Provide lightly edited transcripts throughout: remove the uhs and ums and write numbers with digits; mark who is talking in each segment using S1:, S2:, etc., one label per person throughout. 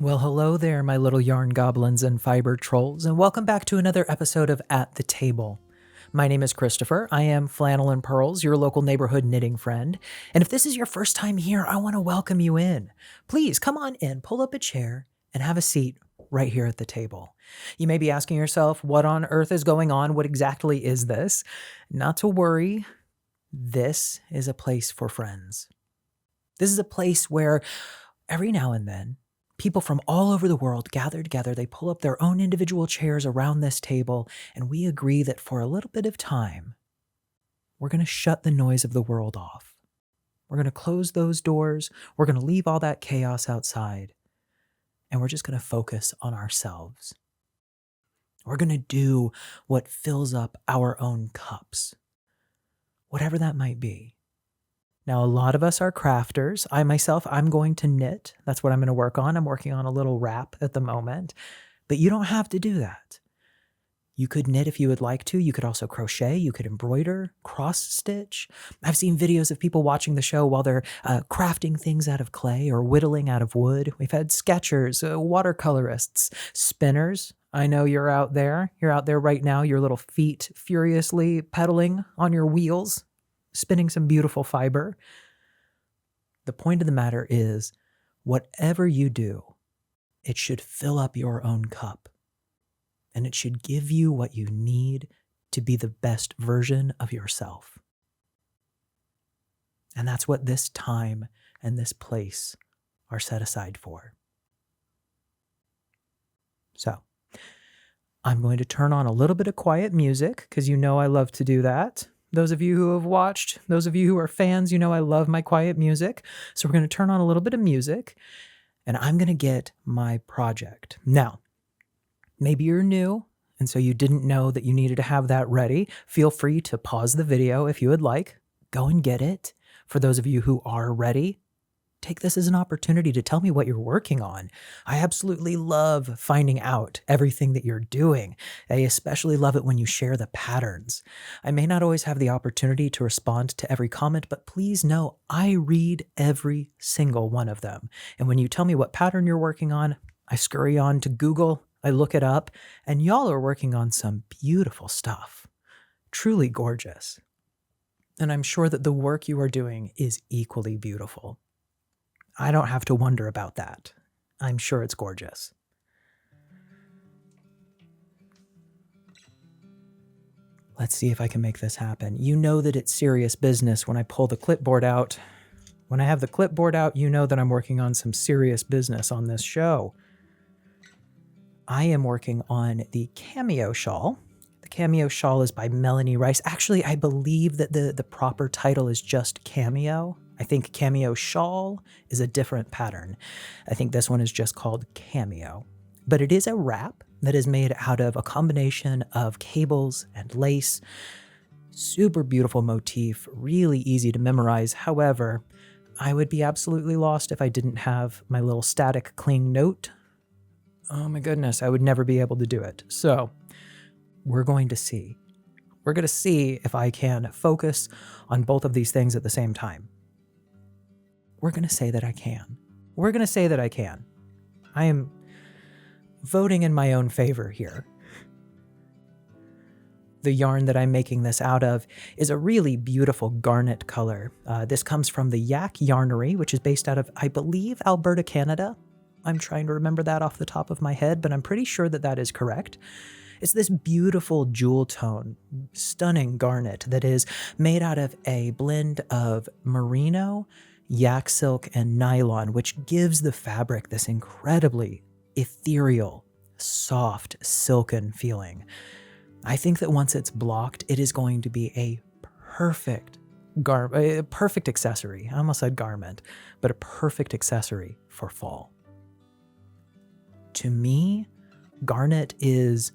S1: Well, hello there, my little yarn goblins and fiber trolls, and welcome back to another episode of At the Table. My name is Christopher. I am Flannel and Pearls, your local neighborhood knitting friend. And if this is your first time here, I want to welcome you in. Please come on in, pull up a chair, and have a seat right here at the table. You may be asking yourself, what on earth is going on? What exactly is this? Not to worry, this is a place for friends. This is a place where every now and then, people from all over the world gather together, they pull up their own individual chairs around this table, and we agree that for a little bit of time, we're going to shut the noise of the world off. We're going to close those doors, we're going to leave all that chaos outside, and we're just going to focus on ourselves. We're going to do what fills up our own cups, whatever that might be. Now, a lot of us are crafters. I myself, I'm going to knit. That's what I'm going to work on. I'm working on a little wrap at the moment. But you don't have to do that. You could knit if you would like to. You could also crochet. You could embroider, cross stitch. I've seen videos of people watching the show while they're crafting things out of clay or whittling out of wood. We've had sketchers, watercolorists, spinners. I know you're out there. You're out there right now, your little feet furiously pedaling on your wheels, spinning some beautiful fiber. The point of the matter is, whatever you do, it should fill up your own cup, and it should give you what you need to be the best version of yourself. And that's what this time and this place are set aside for. So, I'm going to turn on a little bit of quiet music, because you know I love to do that. Those of you who have watched, those of you who are fans, you know I love my quiet music. So we're going to turn on a little bit of music, and I'm going to get my project. Now, maybe you're new, and so you didn't know that you needed to have that ready. Feel free to pause the video if you would like. Go and get it. For those of you who are ready, take this as an opportunity to tell me what you're working on. I absolutely love finding out everything that you're doing. I especially love it when you share the patterns. I may not always have the opportunity to respond to every comment, but please know I read every single one of them. And when you tell me what pattern you're working on, I scurry on to Google, I look it up, and y'all are working on some beautiful stuff. Truly gorgeous. And I'm sure that the work you are doing is equally beautiful. I don't have to wonder about that. I'm sure it's gorgeous. Let's see if I can make this happen. You know that it's serious business when I pull the clipboard out. When I have the clipboard out, you know that I'm working on some serious business on this show. I am working on the Cameo shawl. The Cameo shawl is by Melanie Rice. Actually, I believe that the proper title is just Cameo. I think Cameo shawl is a different pattern. I think this one is just called Cameo. But it is a wrap that is made out of a combination of cables and lace. Super beautiful motif, really easy to memorize. However, I would be absolutely lost if I didn't have my little static cling note. Oh my goodness, I would never be able to do it. So we're going to see. We're going to see if I can focus on both of these things at the same time. We're going to say that I can. We're going to say that I can. I am voting in my own favor here. The yarn that I'm making this out of is a really beautiful garnet color. This comes from the Yak Yarnery, which is based out of, I believe, Alberta, Canada. I'm trying to remember that off the top of my head, but I'm pretty sure that that is correct. It's this beautiful jewel tone, stunning garnet that is made out of a blend of merino, yak silk, and nylon, which gives the fabric this incredibly ethereal, soft, silken feeling. I think that once it's blocked, it is going to be a perfect accessory. I almost said garment, but a perfect accessory for fall. To me, garnet is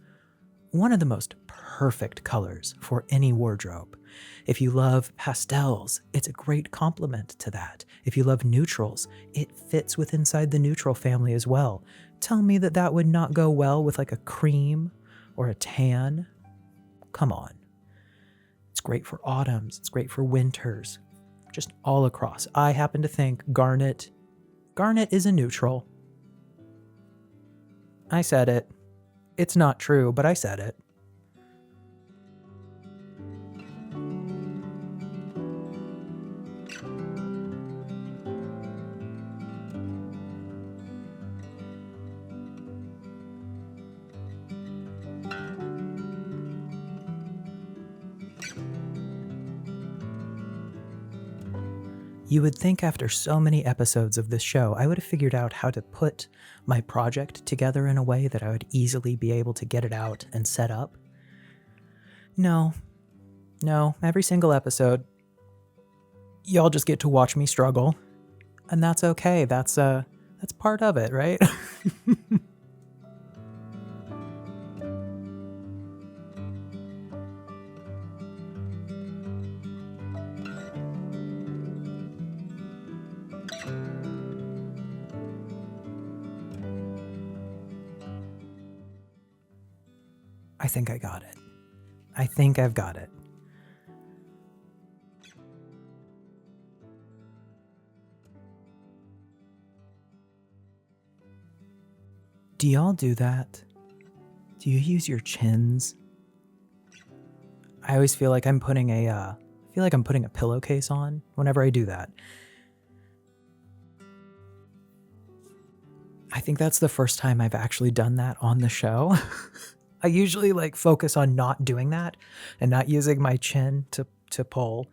S1: one of the most perfect colors for any wardrobe. If you love pastels, it's a great complement to that. If you love neutrals, it fits with inside the neutral family as well. Tell me that that would not go well with like a cream or a tan. Come on. It's great for autumns. It's great for winters. Just all across. I happen to think garnet is a neutral. I said it. It's not true, but I said it. You would think after so many episodes of this show, I would have figured out how to put my project together in a way that I would easily be able to get it out and set up. No, every single episode, y'all just get to watch me struggle, and that's okay. That's part of it, right? I think I got it. I think I've got it. Do y'all do that? Do you use your chins? I always feel like I'm putting a pillowcase on whenever I do that. I think that's the first time I've actually done that on the show. I usually focus on not doing that and not using my chin to pull.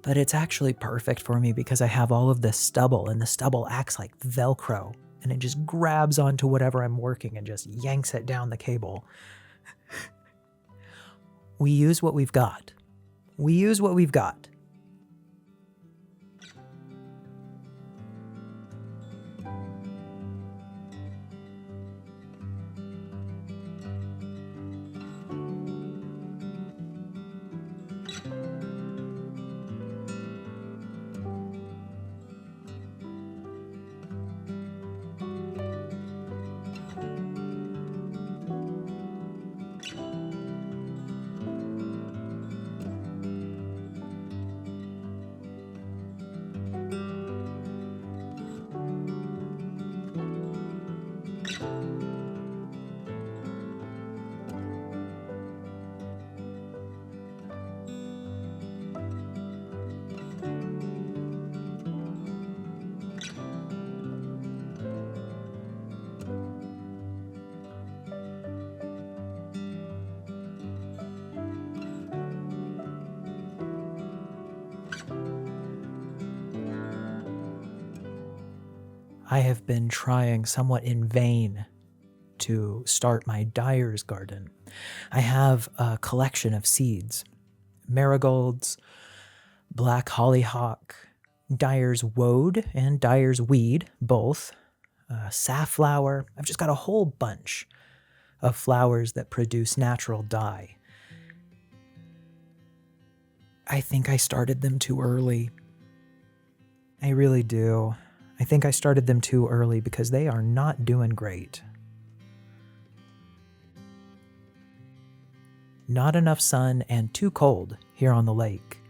S1: But it's actually perfect for me because I have all of this stubble, and the stubble acts like Velcro, and it just grabs onto whatever I'm working and just yanks it down the cable. We use what we've got. We use what we've got. I have been trying somewhat in vain to start my dyer's garden. I have a collection of seeds: marigolds, black hollyhock, dyer's woad, and dyer's weed, both, safflower. I've just got a whole bunch of flowers that produce natural dye. I think I started them too early. I really do. I think I started them too early because they are not doing great. Not enough sun and too cold here on the lake.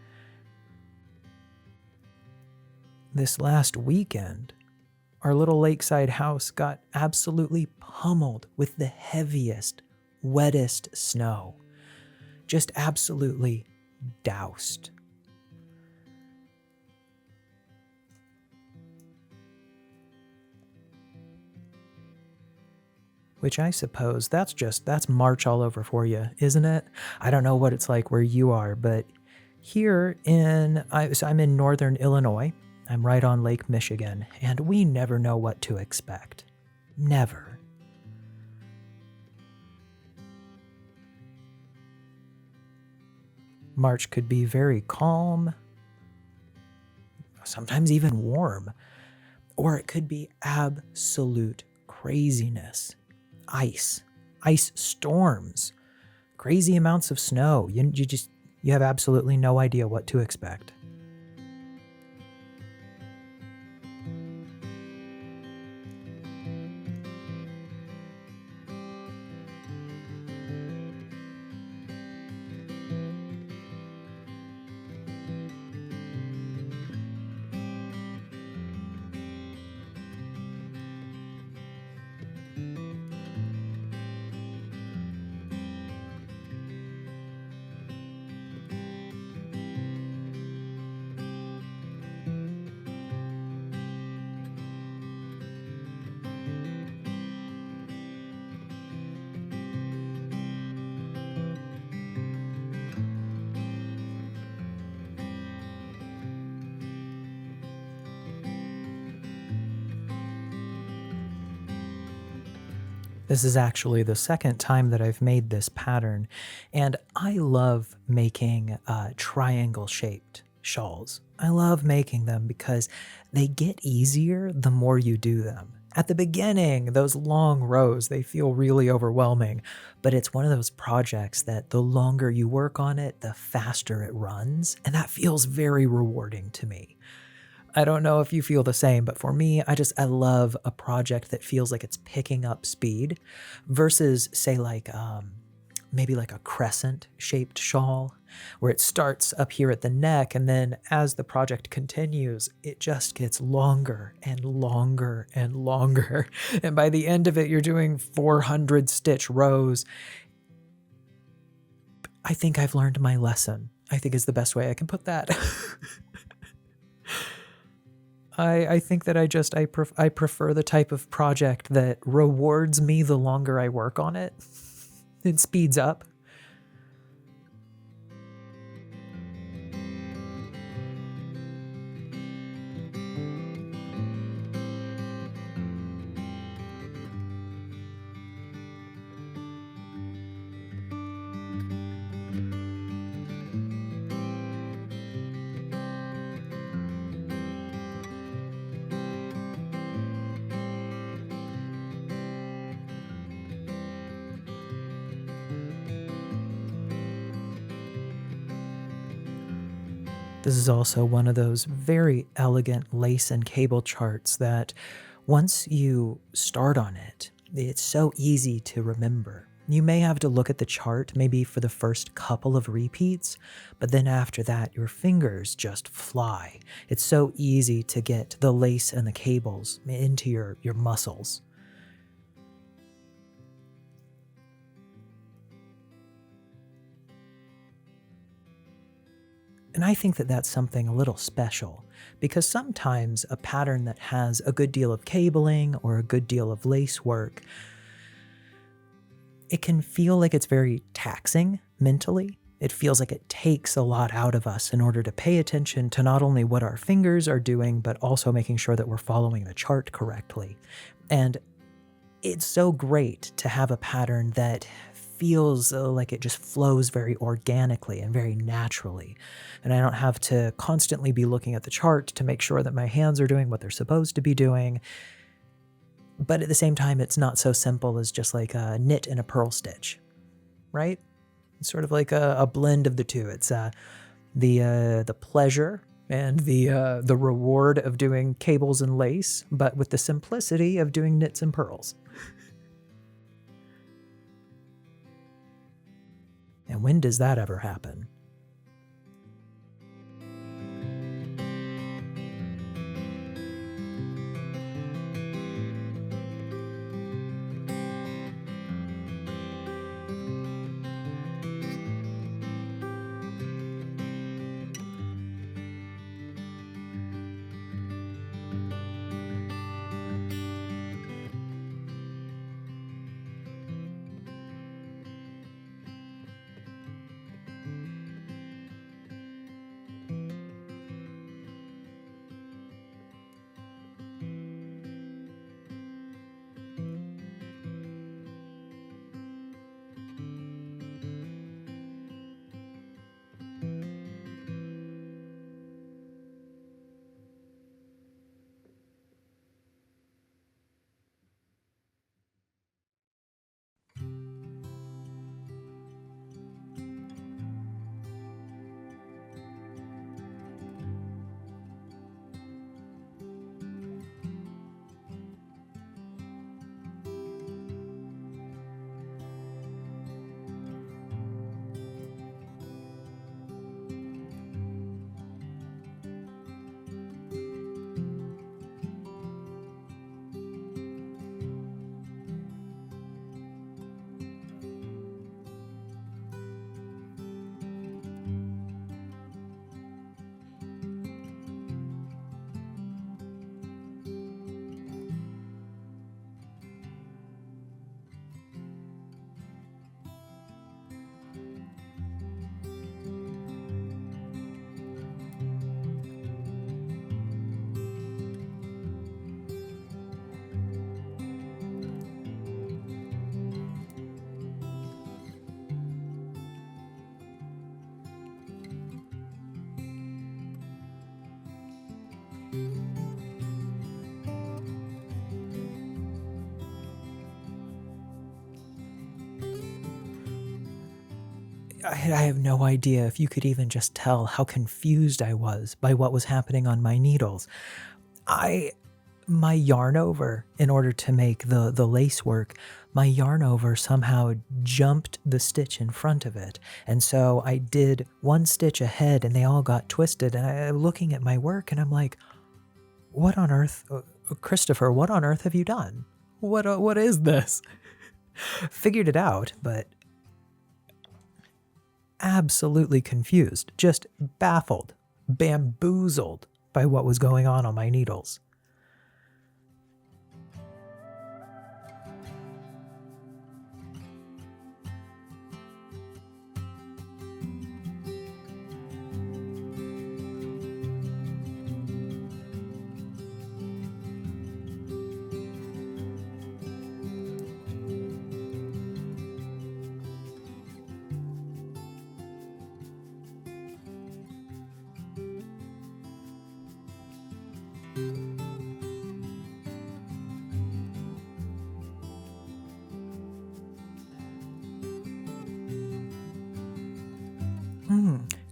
S1: This last weekend, our little lakeside house got absolutely pummeled with the heaviest, wettest snow. Just absolutely doused. Which I suppose that's March all over for you, isn't it? I don't know what it's like where you are, but here I'm in northern Illinois. I'm right on Lake Michigan, and we never know what to expect. Never. March could be very calm, sometimes even warm, or it could be absolute craziness. Ice storms, crazy amounts of snow. You have absolutely no idea what to expect. This is actually the second time that I've made this pattern, and I love making triangle shaped shawls. I love making them because they get easier the more you do them. At the beginning, those long rows, they feel really overwhelming, but it's one of those projects that the longer you work on it, the faster it runs, and that feels very rewarding to me. I don't know if you feel the same, but for me, I love a project that feels like it's picking up speed versus say maybe like a crescent shaped shawl where it starts up here at the neck and then as the project continues, it just gets longer and longer and longer. And by the end of it, you're doing 400 stitch rows. I think I've learned my lesson, I think is the best way I can put that. I think that I prefer the type of project that rewards me the longer I work on it. It speeds up. This is also one of those very elegant lace and cable charts that once you start on it, it's so easy to remember. You may have to look at the chart maybe for the first couple of repeats, but then after that, your fingers just fly. It's so easy to get the lace and the cables into your muscles. And I think that that's something a little special because sometimes a pattern that has a good deal of cabling or a good deal of lace work, it can feel like it's very taxing mentally. It feels like it takes a lot out of us in order to pay attention to not only what our fingers are doing, but also making sure that we're following the chart correctly. And it's so great to have a pattern that feels like it just flows very organically and very naturally. And I don't have to constantly be looking at the chart to make sure that my hands are doing what they're supposed to be doing. But at the same time, it's not so simple as just like a knit and a purl stitch, right? It's sort of like a blend of the two. It's the pleasure and the reward of doing cables and lace, but with the simplicity of doing knits and purls. And when does that ever happen? I have no idea if you could even just tell how confused I was by what was happening on my needles. I my yarn over, in order to make the lace work, my yarn over somehow jumped the stitch in front of it. And so I did one stitch ahead and they all got twisted. And I'm looking at my work and I'm like, what on earth, Christopher, what on earth have you done? What is this? Figured it out, but absolutely confused, just baffled, bamboozled by what was going on my needles.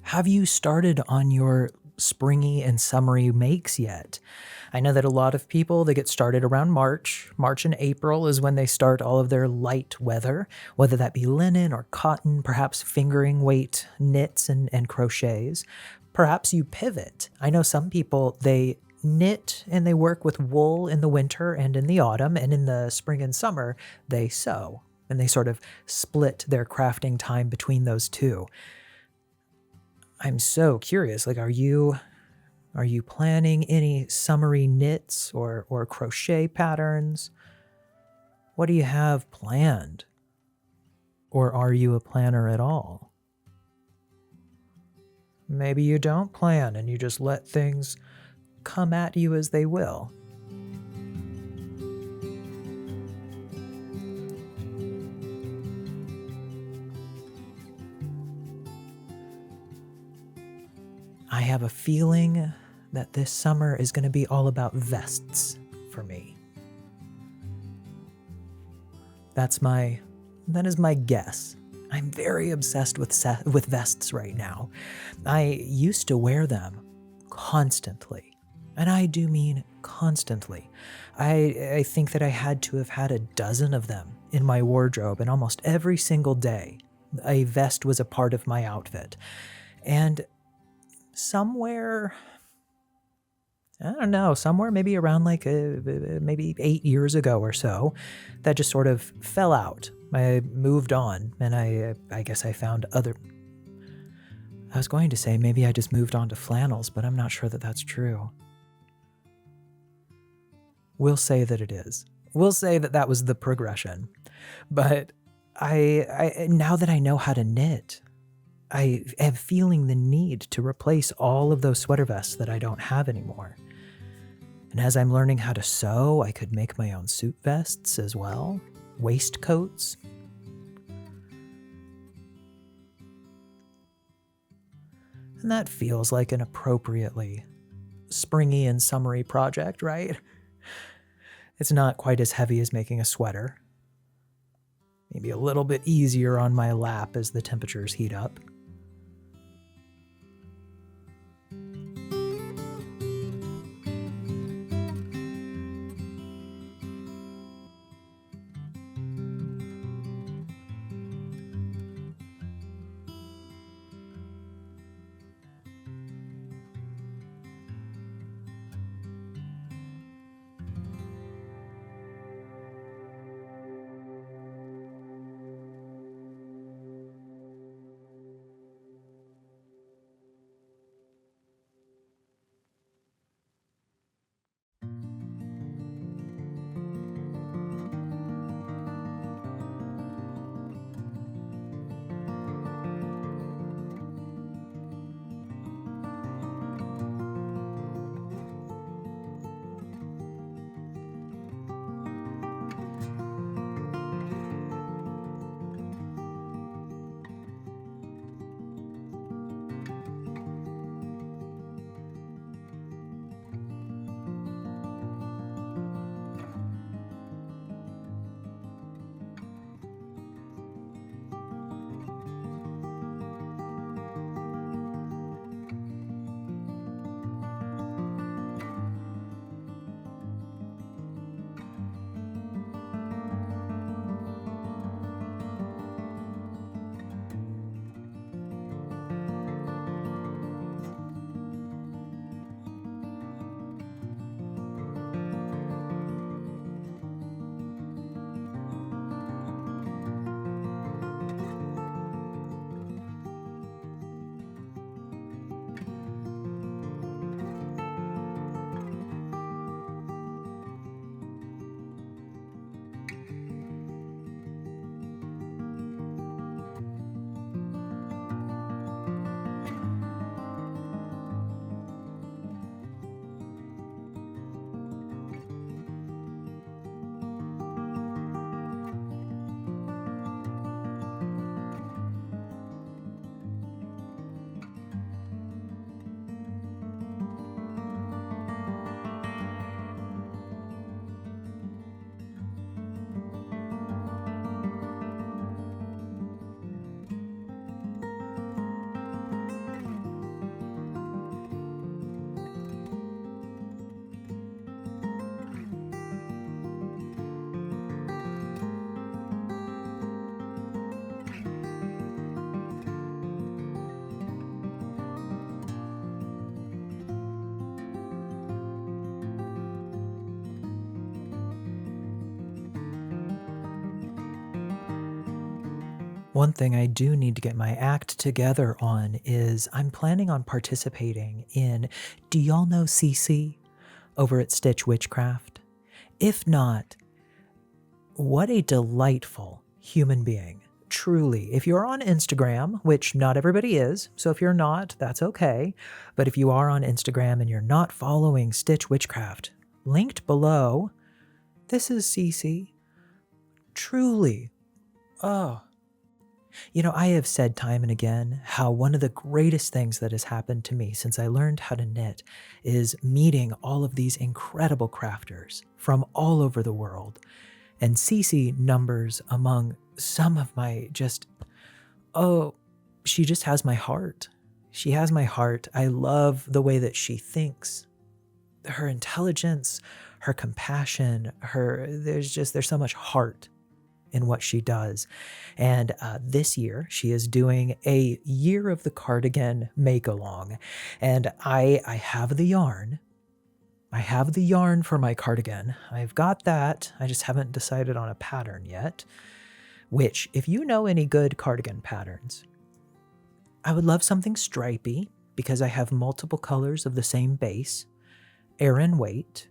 S1: Have you started on your springy and summery makes yet? I know that a lot of people, they get started around March. March and April is when they start all of their light weather, whether that be linen or cotton, perhaps fingering weight knits and crochets. Perhaps you pivot. I know some people, they knit and they work with wool in the winter and in the autumn, and in the spring and summer, they sew. And they sort of split their crafting time between those two. I'm so curious, like, are you planning any summery knits or crochet patterns? What do you have planned? Or are you a planner at all? Maybe you don't plan and you just let things come at you as they will. I have a feeling that this summer is going to be all about vests for me. That is my guess. I'm very obsessed with vests right now. I used to wear them constantly. And I do mean constantly. I think that I had to have had a dozen of them in my wardrobe, and almost every single day, a vest was a part of my outfit. And somewhere, I don't know, somewhere maybe around like maybe 8 years ago or so, that just sort of fell out. I moved on, and I guess I found other. I was going to say maybe I just moved on to flannels, but I'm not sure that that's true. We'll say that it is. We'll say that that was the progression. But I now that I know how to knit, I am feeling the need to replace all of those sweater vests that I don't have anymore. And as I'm learning how to sew, I could make my own suit vests as well, waistcoats. And that feels like an appropriately springy and summery project, right? It's not quite as heavy as making a sweater. Maybe a little bit easier on my lap as the temperatures heat up. One thing I do need to get my act together on is I'm planning on participating in, do y'all know CC over at Stitch Witchcraft? If not, what a delightful human being. Truly, if you're on Instagram, which not everybody is, so if you're not, that's okay. But if you are on Instagram and you're not following Stitch Witchcraft, linked below, this is CC. Truly. Oh. I have said time and again how one of the greatest things that has happened to me since I learned how to knit is meeting all of these incredible crafters from all over the world. And Cece numbers among some of my she just has my heart. She has my heart. I love the way that she thinks. Her intelligence, her compassion, there's so much heart in what she does. And this year, she is doing a Year of the Cardigan make-along. And I have the yarn. I have the yarn for my cardigan. I've got that. I just haven't decided on a pattern yet. Which, if you know any good cardigan patterns, I would love something stripy because I have multiple colors of the same base, Aran weight.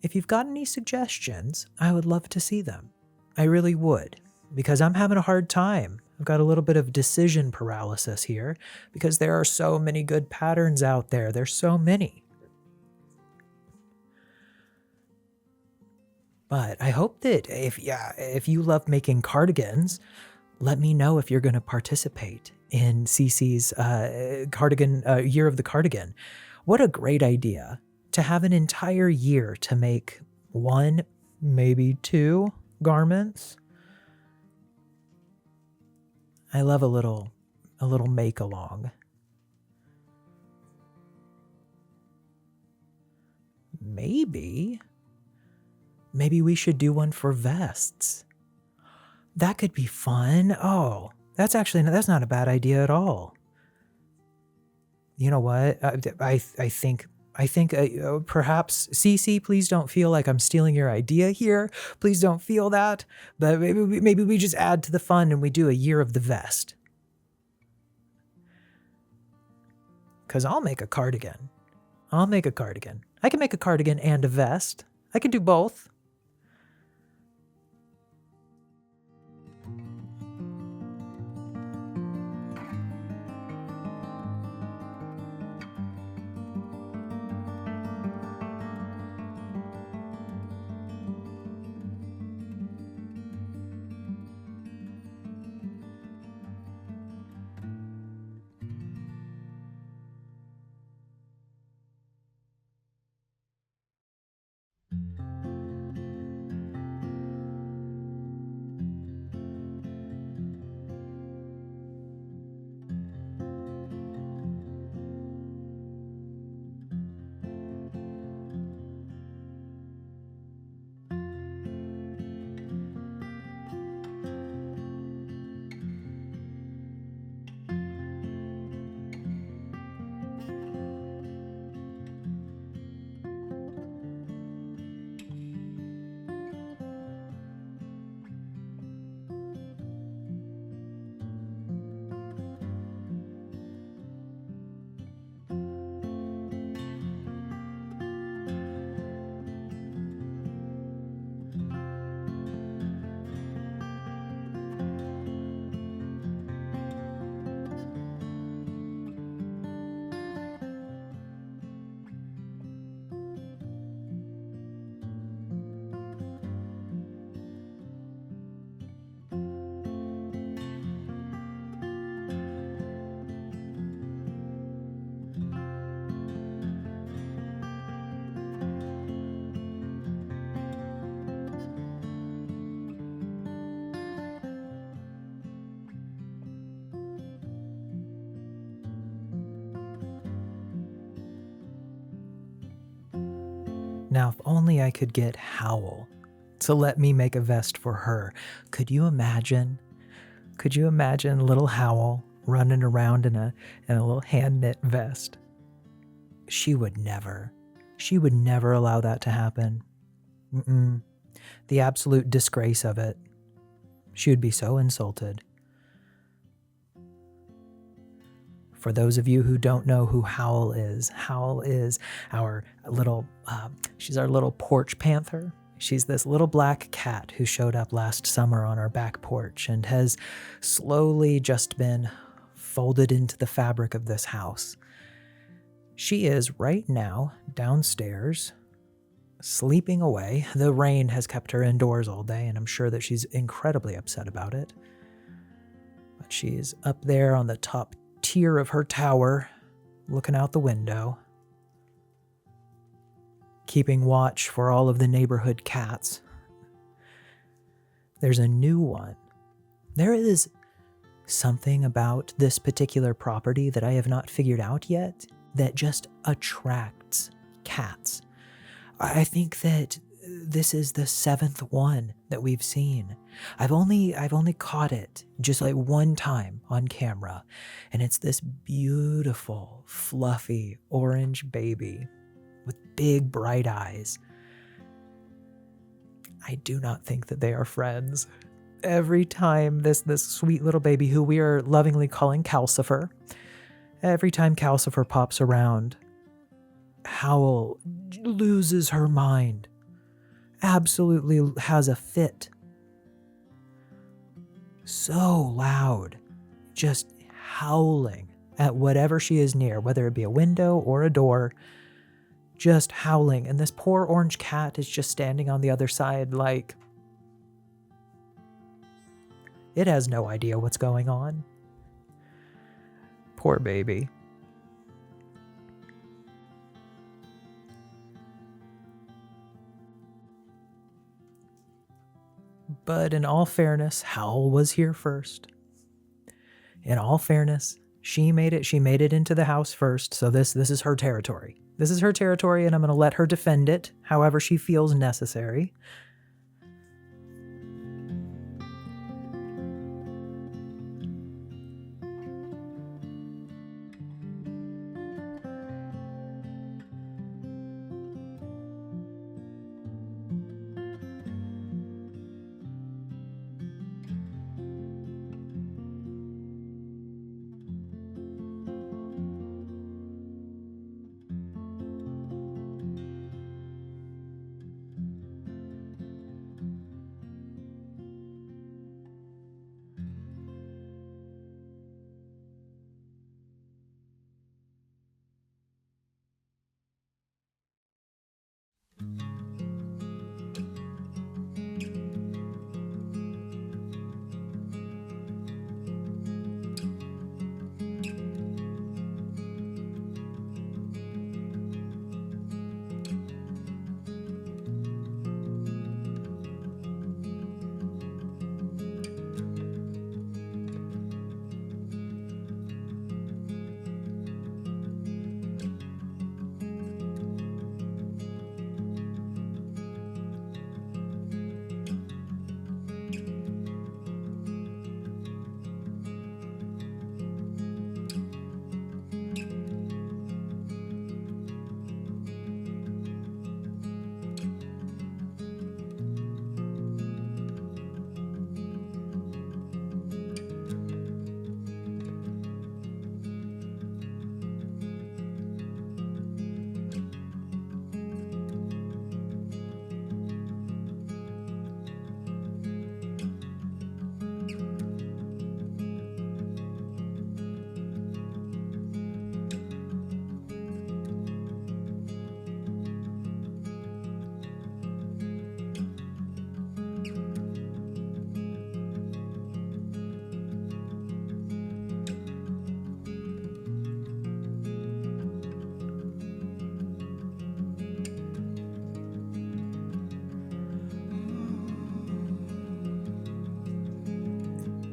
S1: If you've got any suggestions, I would love to see them. I really would, because I'm having a hard time. I've got a little bit of decision paralysis here because there are so many good patterns out there. There's so many. But I hope that if you love making cardigans, let me know if you're going to participate in Cece's cardigan Year of the Cardigan. What a great idea to have an entire year to make one, maybe two garments. I love a little make along. Maybe we should do one for vests. That could be fun. Oh, that's not a bad idea at all. You know what? I think perhaps, Cece, please don't feel like I'm stealing your idea here. Please don't feel that. But maybe we just add to the fun and we do a Year of the Vest. Because I'll make a cardigan. I can make a cardigan and a vest. I can do both. Now, if only I could get Howl to let me make a vest for her. Could you imagine? Could you imagine little Howl running around in a little hand-knit vest? She would never allow that to happen. The absolute disgrace of it. She would be so insulted. For those of you who don't know who Howl is our little, she's our little porch panther. She's this little black cat who showed up last summer on our back porch and has slowly just been folded into the fabric of this house. She is right now downstairs, sleeping away. The rain has kept her indoors all day, and I'm sure that she's incredibly upset about it. But she's up there on the top tier of her tower, looking out the window, keeping watch for all of the neighborhood cats. There's a new one. There is something about this particular property that I have not figured out yet that just attracts cats. I think that this is the 7th one that we've seen. I've only caught it just like one time on camera, and it's this beautiful, fluffy orange baby with big, bright eyes. I do not think that they are friends. Every time this sweet little baby, who we are lovingly calling Calcifer, every time Calcifer pops around, Howl loses her mind. Absolutely has a fit. So loud, just howling at whatever she is near, whether it be a window or a door, just howling. And this poor orange cat is just standing on the other side like it has no idea what's going on. Poor baby. But in all fairness, Howl was here first. In all fairness, she made it into the house first, so this is her territory. This is her territory, and I'm going to let her defend it however she feels necessary.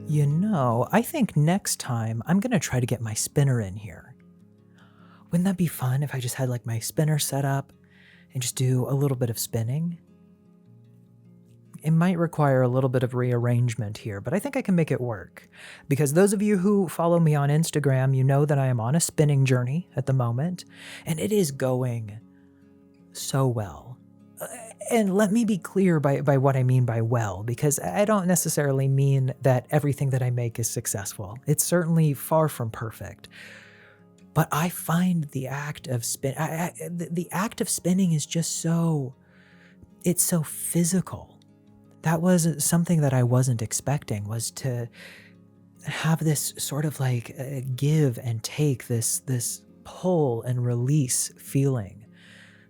S1: You know, I think next time I'm going to try to get my spinner in here. Wouldn't that be fun if I just had like my spinner set up and just do a little bit of spinning? It might require a little bit of rearrangement here, but I think I can make it work. Because those of you who follow me on Instagram, you know that I am on a spinning journey at the moment, and it is going so well. And let me be clear by what I mean by well, because I don't necessarily mean that everything that I make is successful. It's certainly far from perfect. But I find the act of the act of spinning is just it's so physical. That was something that I wasn't expecting, was to have this sort of like give and take, this pull and release feeling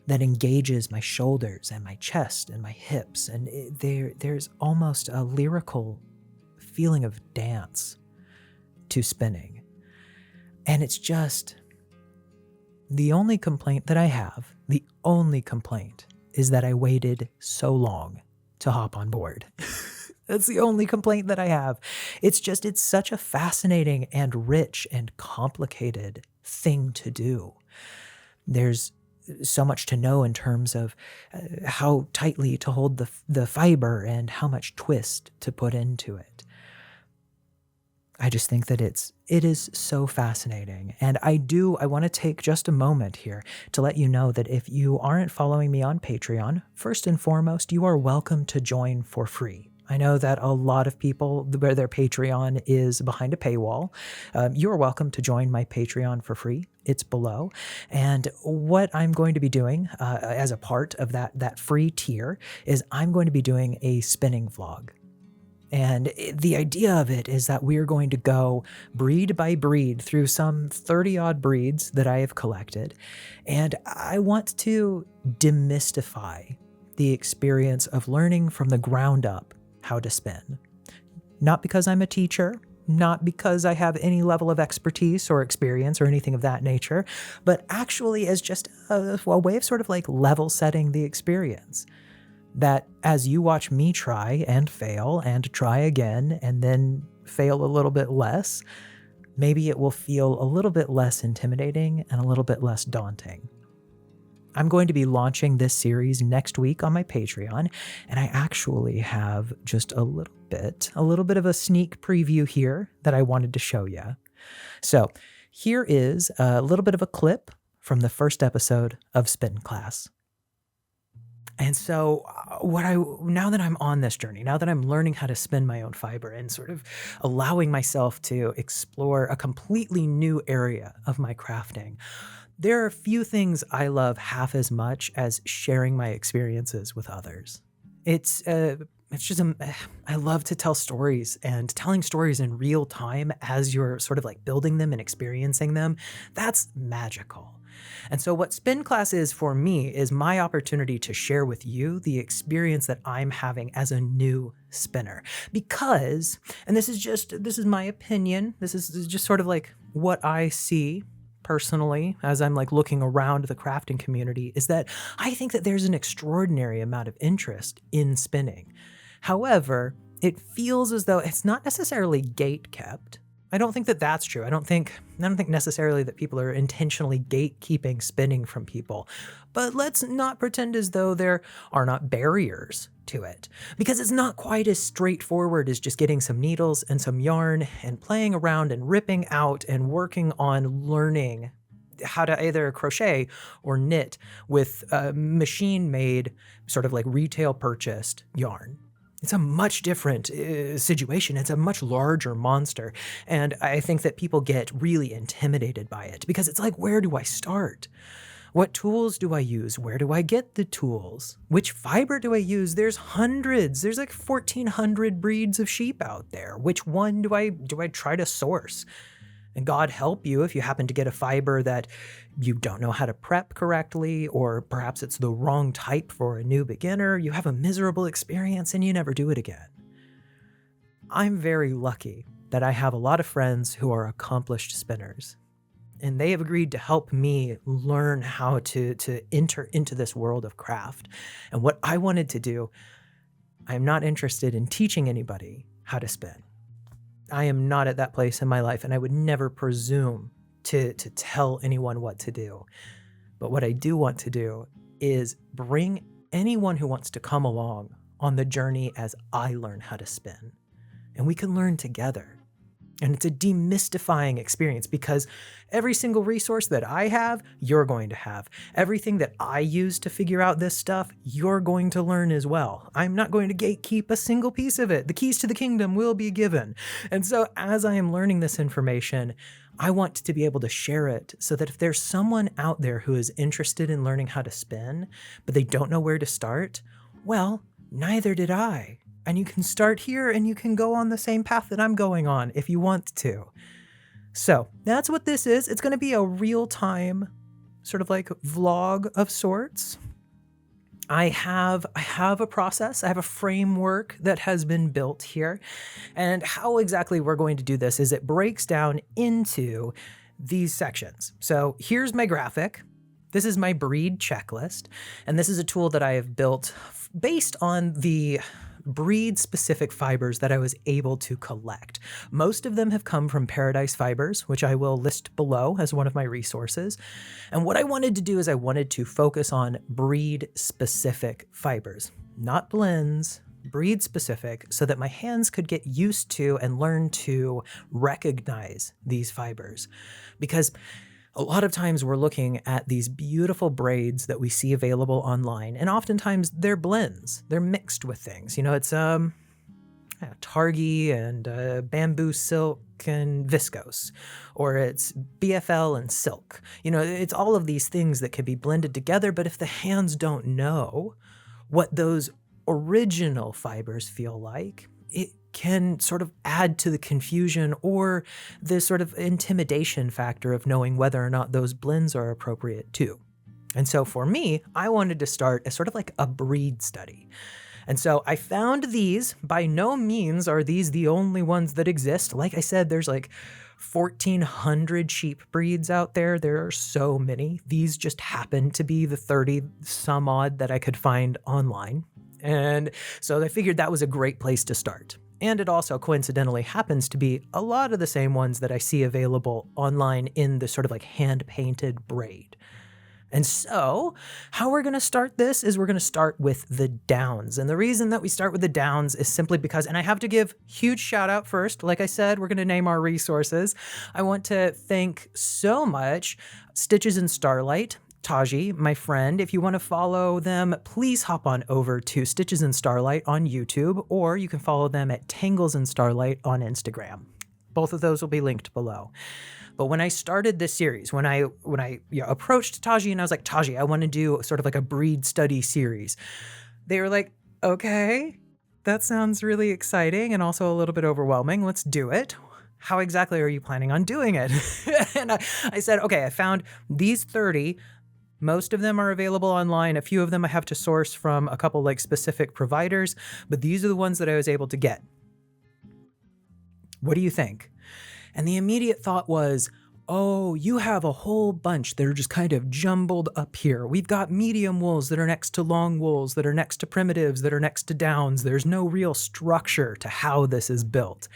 S1: that engages my shoulders and my chest and my hips. And there's almost a lyrical feeling of dance to spinning. And it's just, the only complaint that I have, the only complaint, is that I waited so long to hop on board. That's the only complaint that I have. It's such a fascinating and rich and complicated thing to do. There's so much to know in terms of how tightly to hold the fiber and how much twist to put into it. I just think that it is so fascinating. And I want to take just a moment here to let you know that if you aren't following me on Patreon, first and foremost, you are welcome to join for free. I know that a lot of people, where their Patreon is behind a paywall, you're welcome to join my Patreon for free. It's below. And what I'm going to be doing as a part of that free tier is I'm going to be doing a spinning vlog. And the idea of it is that we're going to go breed by breed through some 30-odd breeds that I have collected. And I want to demystify the experience of learning from the ground up how to spin. Not because I'm a teacher, not because I have any level of expertise or experience or anything of that nature, but actually as just a way of sort of like level setting the experience. That as you watch me try and fail and try again and then fail a little bit less, maybe it will feel a little bit less intimidating and a little bit less daunting. I'm going to be launching this series next week on my Patreon, and I actually have just a little bit of a sneak preview here that I wanted to show you. So here is a little bit of a clip from the first episode of Spin Class. And so now that I'm on this journey, now that I'm learning how to spin my own fiber and sort of allowing myself to explore a completely new area of my crafting, there are a few things I love half as much as sharing my experiences with others. I love to tell stories, and telling stories in real time as you're sort of like building them and experiencing them, that's magical. And so what Spin Class is for me is my opportunity to share with you the experience that I'm having as a new spinner. Because, and this is my opinion, this is just sort of like what I see personally as I'm like looking around the crafting community, is that I think that there's an extraordinary amount of interest in spinning. However, it feels as though it's not necessarily gate kept. I don't think that that's true. I don't think necessarily that people are intentionally gatekeeping spinning from people. But let's not pretend as though there are not barriers to it, because it's not quite as straightforward as just getting some needles and some yarn and playing around and ripping out and working on learning how to either crochet or knit with machine-made, sort of like retail purchased yarn. It's a much different situation. It's a much larger monster. And I think that people get really intimidated by it because it's like, where do I start? What tools do I use? Where do I get the tools? Which fiber do I use? There's hundreds. There's like 1,400 breeds of sheep out there. Which one do I try to source? And God help you if you happen to get a fiber that you don't know how to prep correctly, or perhaps it's the wrong type for a new beginner. You have a miserable experience and you never do it again. I'm very lucky that I have a lot of friends who are accomplished spinners, and they have agreed to help me learn how to enter into this world of craft. And what I wanted to do, I'm not interested in teaching anybody how to spin. I am not at that place in my life, and I would never presume to tell anyone what to do. But what I do want to do is bring anyone who wants to come along on the journey as I learn how to spin. And we can learn together. And it's a demystifying experience because every single resource that I have, you're going to have. Everything that I use to figure out this stuff, you're going to learn as well. I'm not going to gatekeep a single piece of it. The keys to the kingdom will be given. And so as I am learning this information, I want to be able to share it so that if there's someone out there who is interested in learning how to spin, but they don't know where to start, well, neither did I. And you can start here and you can go on the same path that I'm going on if you want to. So that's what this is. It's going to be a real-time sort of like vlog of sorts. I have a process. I have a framework that has been built here. And how exactly we're going to do this is it breaks down into these sections. So here's my graphic. This is my breed checklist. And this is a tool that I have built based on the breed-specific fibers that I was able to collect. Most of them have come from Paradise Fibers, which I will list below as one of my resources. And what I wanted to do is I wanted to focus on breed-specific fibers, not blends, breed-specific, so that my hands could get used to and learn to recognize these fibers. Because a lot of times we're looking at these beautiful braids that we see available online, and oftentimes they're blends. They're mixed with things. You know, it's targy and bamboo silk and viscose, or it's BFL and silk. You know, it's all of these things that can be blended together, but if the hands don't know what those original fibers feel like, it can sort of add to the confusion or the sort of intimidation factor of knowing whether or not those blends are appropriate too. And so for me, I wanted to start as sort of like a breed study. And so I found these. By no means are these the only ones that exist. Like I said, there's like 1,400 sheep breeds out there. There are so many. These just happen to be the 30 some odd that I could find online. And so I figured that was a great place to start. And it also coincidentally happens to be a lot of the same ones that I see available online in the sort of like hand-painted braid. And so how we're going to start this is we're going to start with the downs. And the reason that we start with the downs is simply because, and I have to give huge shout out first. Like I said, we're going to name our resources. I want to thank so much Stitches and Starlight, Taji, my friend. If you want to follow them, please hop on over to Stitches and Starlight on YouTube, or you can follow them at Tangles and Starlight on Instagram. Both of those will be linked below. But when I started this series, when I approached Taji and I was like, Taji, I want to do sort of like a breed study series, they were like, okay, that sounds really exciting and also a little bit overwhelming. Let's do it. How exactly are you planning on doing it? And I said, okay, I found these 30. Most of them are available online. A few of them I have to source from a couple like specific providers, but these are the ones that I was able to get. What do you think? And the immediate thought was, oh, you have a whole bunch that are just kind of jumbled up here. We've got medium wools that are next to long wools, that are next to primitives, that are next to downs. There's no real structure to how this is built.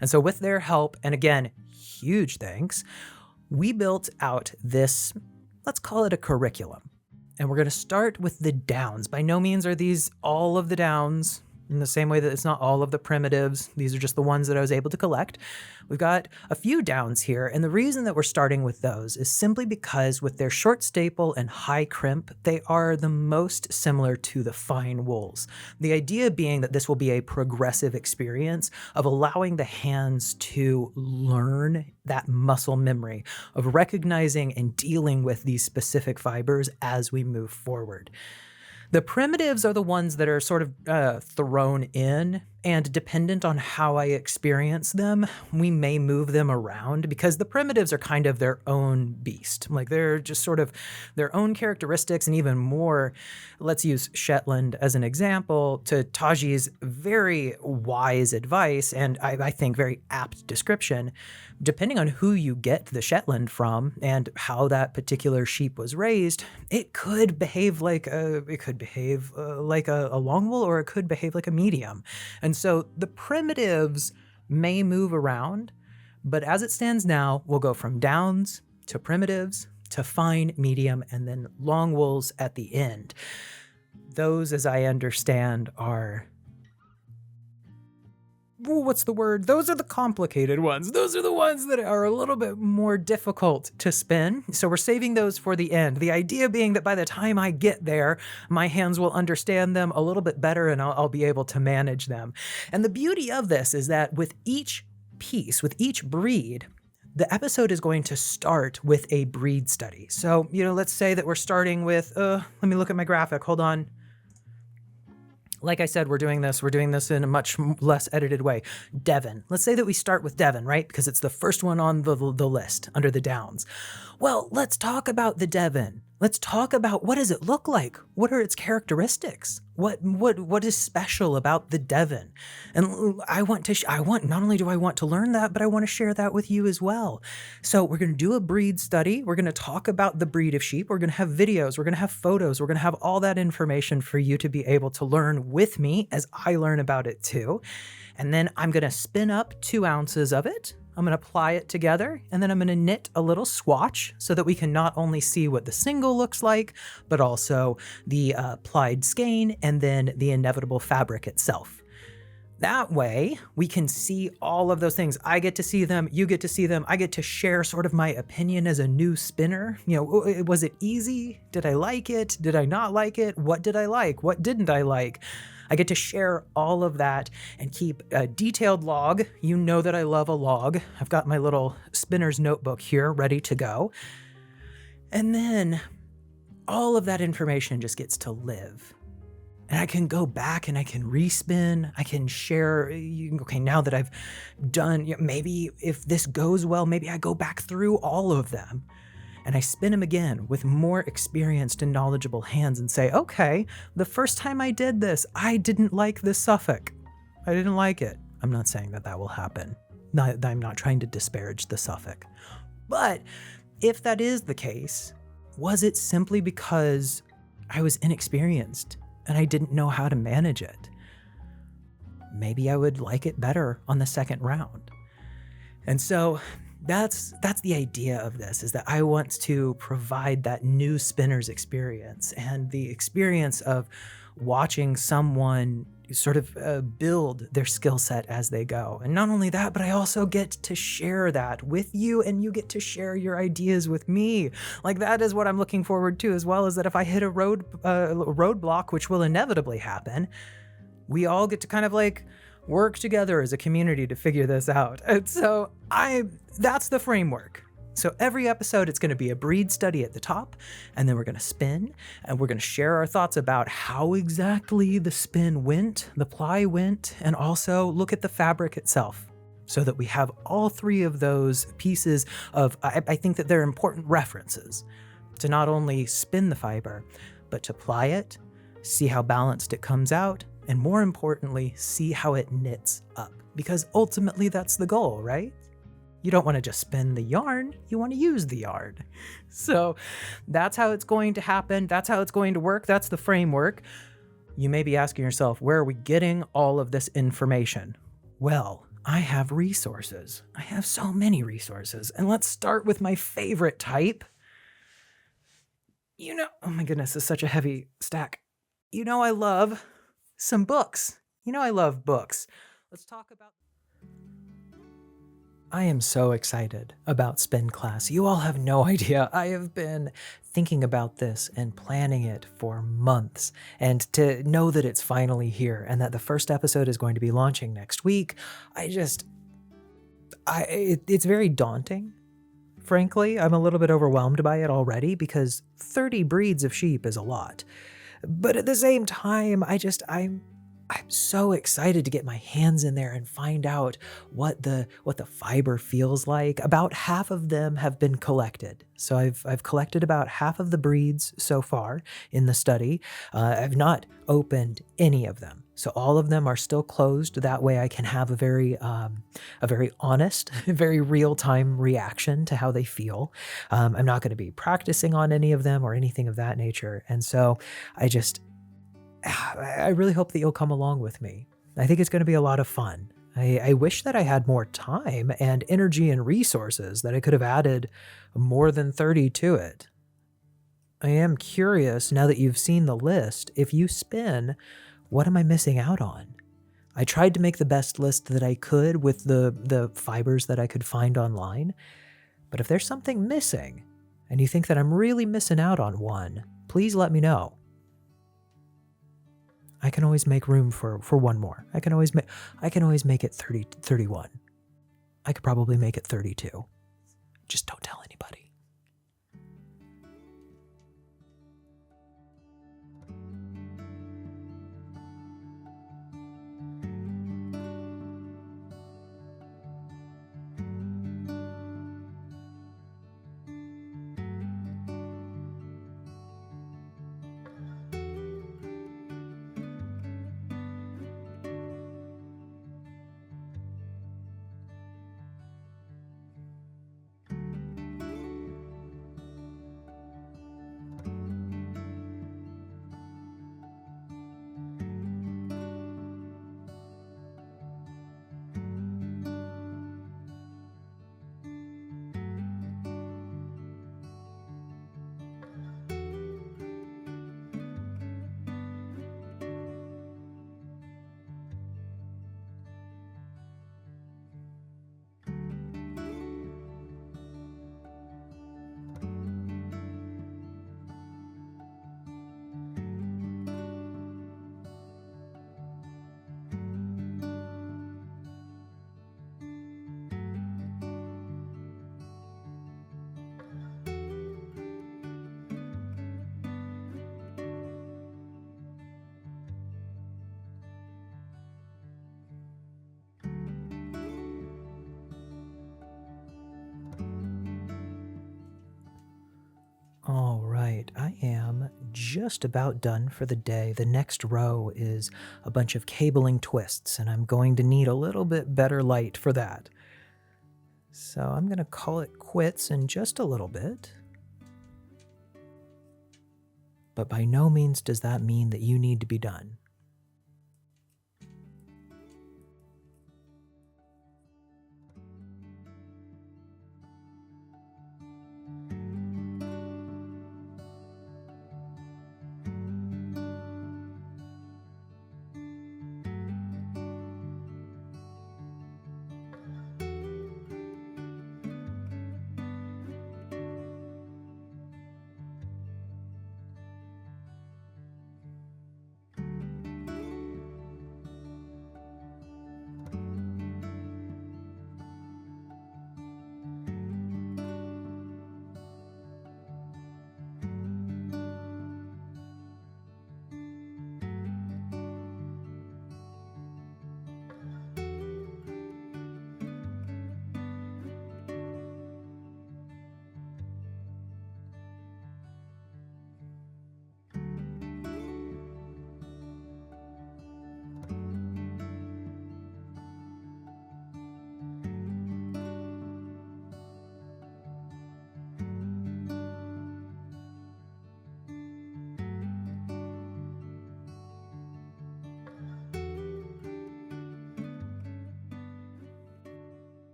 S1: And so with their help, and again, huge thanks, we built out this, let's call it a curriculum. And we're going to start with the downs. By no means are these all of the downs, in the same way that it's not all of the primitives. These are just the ones that I was able to collect. We've got a few downs here, and the reason that we're starting with those is simply because with their short staple and high crimp, they are the most similar to the fine wools. The idea being that this will be a progressive experience of allowing the hands to learn that muscle memory of recognizing and dealing with these specific fibers as we move forward. The primitives are the ones that are sort of thrown in, and dependent on how I experience them, we may move them around because the primitives are kind of their own beast. Like they're just sort of their own characteristics, and even more, let's use Shetland as an example, to Taji's very wise advice, and I think very apt description. Depending on who you get the Shetland from and how that particular sheep was raised, it could behave like a long wool, or it could behave like a medium. And so the primitives may move around, but as it stands now, we'll go from downs to primitives to fine, medium, and then long wools at the end. Those, as I understand, are what's the word? Those are the complicated ones. Those are the ones that are a little bit more difficult to spin. So we're saving those for the end. The idea being that by the time I get there, my hands will understand them a little bit better and I'll be able to manage them. And the beauty of this is that with each piece, with each breed, the episode is going to start with a breed study. So, let's say that we're starting with, let me look at my graphic. Hold on. Like I said, we're doing this in a much less edited way. Devon. Let's say that we start with Devon, right? Because it's the first one on the list under the Downs. Well, let's talk about the Devon. Let's talk about what does it look like? What are its characteristics? What is special about the Devon? And not only do I want to learn that, but I want to share that with you as well. So we're going to do a breed study. We're going to talk about the breed of sheep. We're going to have videos. We're going to have photos. We're going to have all that information for you to be able to learn with me as I learn about it too. And then I'm going to spin up 2 ounces of it. I'm going to apply it together, and then I'm going to knit a little swatch so that we can not only see what the single looks like, but also the applied skein and then the inevitable fabric itself. That way, we can see all of those things. I get to see them, you get to see them, I get to share sort of my opinion as a new spinner. Was it easy? Did I like it? Did I not like it? What did I like? What didn't I like? I get to share all of that and keep a detailed log. You know that I love a log. I've got my little spinner's notebook here ready to go. And then all of that information just gets to live. And I can go back and I can respin. I can share, okay, now that I've done, maybe if this goes well, maybe I go back through all of them. And I spin them again with more experienced and knowledgeable hands and say, okay, the first time I did this, I didn't like this suffix. I didn't like it. I'm not saying that will happen. I'm not trying to disparage the suffix. But if that is the case, was it simply because I was inexperienced and I didn't know how to manage it? Maybe I would like it better on the second round. And so that's the idea of this, is that I want to provide that new spinner's experience and the experience of watching someone sort of build their skill set as they go. And not only that, but I also get to share that with you, and you get to share your ideas with me. Like, that is what I'm looking forward to, as well as that if I hit a roadblock, which will inevitably happen, we all get to kind of like work together as a community to figure this out. And so that's the framework. So every episode, it's going to be a breed study at the top, and then we're going to spin, and we're going to share our thoughts about how exactly the spin went, the ply went, and also look at the fabric itself, so that we have all 3 of those pieces of, I think that they're important references to not only spin the fiber, but to ply it, see how balanced it comes out, and more importantly, see how it knits up. Because ultimately that's the goal, right? You don't want to just spin the yarn, you want to use the yarn. So that's how it's going to happen. That's how it's going to work. That's the framework. You may be asking yourself, where are we getting all of this information? Well, I have resources. I have so many resources. And let's start with my favorite type. Oh my goodness, it's such a heavy stack. I love some books. I love books. Let's talk about... I am so excited about spin class. You all have no idea. I have been thinking about this and planning it for months. And to know that it's finally here and that the first episode is going to be launching next week, it's very daunting. Frankly, I'm a little bit overwhelmed by it already because 30 breeds of sheep is a lot. But at the same time, I'm so excited to get my hands in there and find out what the fiber feels like. About half of them have been collected. So I've collected about half of the breeds so far in the study. I've not opened any of them. So all of them are still closed. That way I can have a very honest, very real-time reaction to how they feel. I'm not going to be practicing on any of them or anything of that nature. And so I really hope that you'll come along with me. I think it's going to be a lot of fun. I wish that I had more time and energy and resources, that I could have added more than 30 to it. I am curious, now that you've seen the list, if you spin, what am I missing out on? I tried to make the best list that I could with the fibers that I could find online, but if there's something missing, and you think that I'm really missing out on one, please let me know. I can always make room for one more. I can always make it 31. I could probably make it 32. Just don't tell anybody. All right, I am just about done for the day. The next row is a bunch of cabling twists, and I'm going to need a little bit better light for that. So I'm going to call it quits in just a little bit. But by no means does that mean that you need to be done.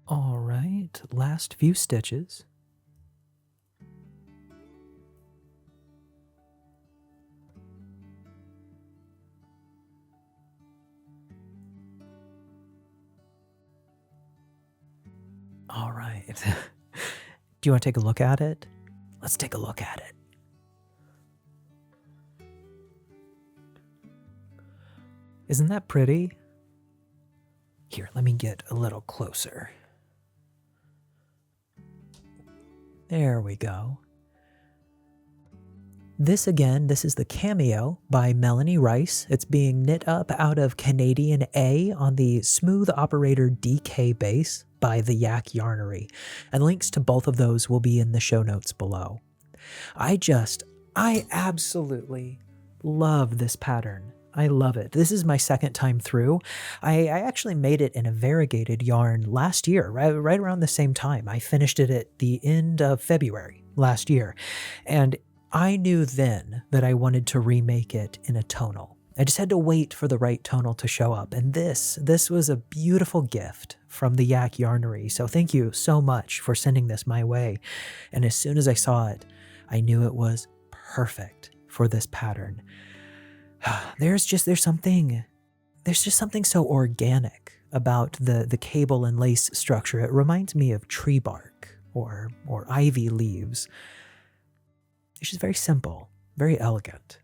S1: All right, last few stitches. All right. Do you want to take a look at it? Let's take a look at it. Isn't that pretty? Here, let me get a little closer. There we go. This is the Cameo by Melanie Rice. It's being knit up out of Canadian A on the Smooth Operator DK base by the Yak Yarnery, and links to both of those will be in the show notes below. I absolutely love this pattern. I love it. This is my second time through. I actually made it in a variegated yarn last year, right around the same time. I finished it at the end of February last year, and I knew then that I wanted to remake it in a tonal. I just had to wait for the right tonal to show up, and this was a beautiful gift from the Yak Yarnery, so thank you so much for sending this my way. And as soon as I saw it, I knew it was perfect for this pattern. There's something there's just something so organic about the cable and lace structure. It reminds me of tree bark or ivy leaves. It's just very simple, very elegant.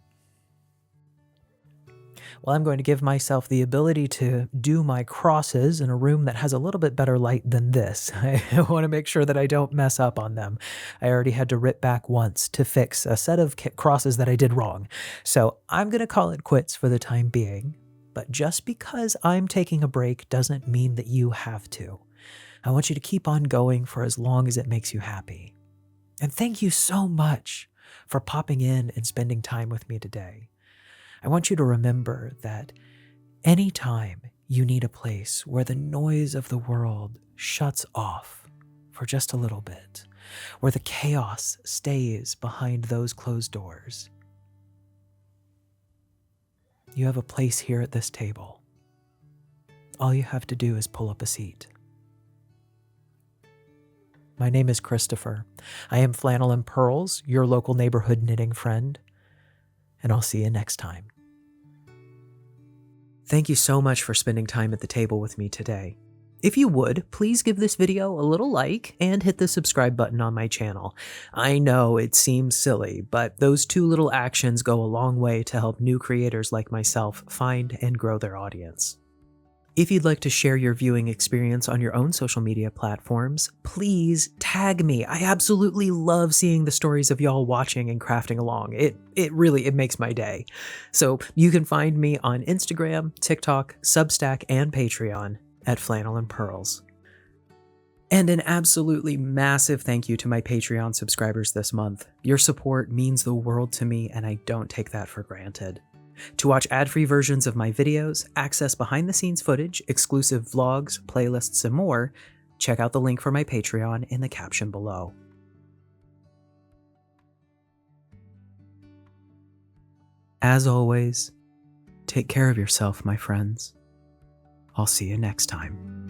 S1: Well, I'm going to give myself the ability to do my crosses in a room that has a little bit better light than this. I want to make sure that I don't mess up on them. I already had to rip back once to fix a set of crosses that I did wrong. So I'm going to call it quits for the time being. But just because I'm taking a break doesn't mean that you have to. I want you to keep on going for as long as it makes you happy. And thank you so much for popping in and spending time with me today. I want you to remember that anytime you need a place where the noise of the world shuts off for just a little bit, where the chaos stays behind those closed doors, you have a place here at this table. All you have to do is pull up a seat. My name is Christopher. I am Flannel and Pearls, your local neighborhood knitting friend, and I'll see you next time. Thank you so much for spending time at the table with me today. If you would, please give this video a little like and hit the subscribe button on my channel. I know it seems silly, but those two little actions go a long way to help new creators like myself find and grow their audience. If you'd like to share your viewing experience on your own social media platforms, please tag me. I absolutely love seeing the stories of y'all watching and crafting along. It really makes my day. So you can find me on Instagram, TikTok, Substack, and Patreon at Flannel and Pearls. And an absolutely massive thank you to my Patreon subscribers this month. Your support means the world to me, and I don't take that for granted. To watch ad-free versions of my videos, access behind-the-scenes footage, exclusive vlogs, playlists, and more, check out the link for my Patreon in the caption below. As always, take care of yourself, my friends. I'll see you next time.